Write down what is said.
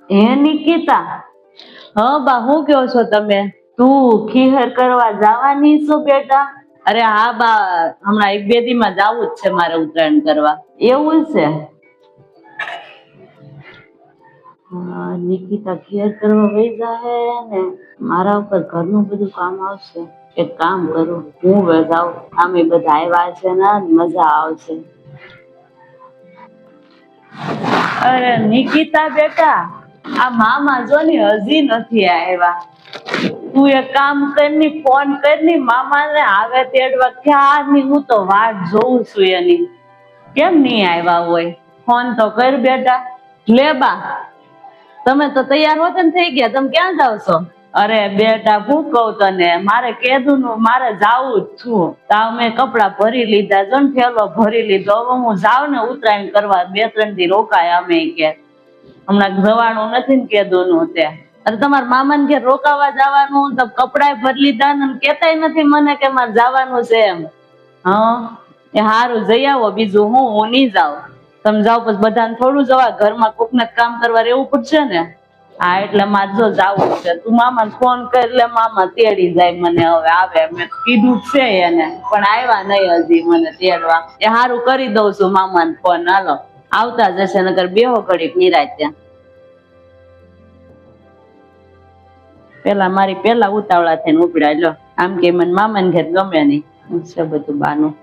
હે નિકિતા, હા બા હું કહો છો તમે? તું ખીહર કરવા જવાની છો બેટા? અરે હા બા, હમણાં એક બે દી માં જવું જ છે મારે ઉત્તરાયણ કરવા. એવું છે? નિકિતા ખીહર કરવા વહી જાહે ને મારા ઉપર ઘરનું બધું કામ આવશે. એક કામ કરું, હું જાઉં, આમે બધા આવ્યા છે ને મજા આવશે. અરે નિકિતા બેટા, આ મામા જો ને હજી નથી આવ્યા. તું એક કામ કરની, ફોન કરની મામા ને આવે તેડવા. ક્યારની હું તો વાટ જોઉં છું એની. કેમ નહી આવ્યા હોય? ફોન તો કર બેટા. લે બા, તમે તો તૈયાર હોતન થઈ ગયા, તમે ક્યાં જાવ છો? અરે બેટા હું કઉ તને, મારે કેદું નું મારે જાવું જ છું. તાવ મેં કપડા ભરી લીધા, જો ને થેલો ભરી લીધો. હવે હું જાઉં ને ઉત્તરાયણ કરવા, 2-3 દી રોકાય અમે કે. હમણાં જવાનું નથી ને કેદું નું તે. અરે તમારા મામાને ઘેર રોકાવા જવાનું, તો કપડાય ભરી લીધા ને કેતાય નથી મને કે મારે જવાનું છે એમ. હા એ હારું, જઈ આવો. બીજું હું નહી જાઉં. તમે જાઓ પછી બધાને થોડું જવા, ઘરમાં કોક ને કામ કરવા રહેવું પડશે ને. હા એટલે મારે જો જાવું છે. તું મામાને ફોન કર, એટલે મામા તેડી જાય મને. હવે આવે મેં કીધું જ છે એને, પણ આવ્યા નહી હજી મને તેડવા. એ હારું, કરી દઉં છું મામાને ફોન. હાલો આવતા જશે, નકર બેહો ઘડીક નિરાંતે. પેલા મારી પેલા ઉતાવળા થઈને ઉપડ્યા. લો આમ કે મને મામાને ઘેર ગમે નહી છે બધું બાનું.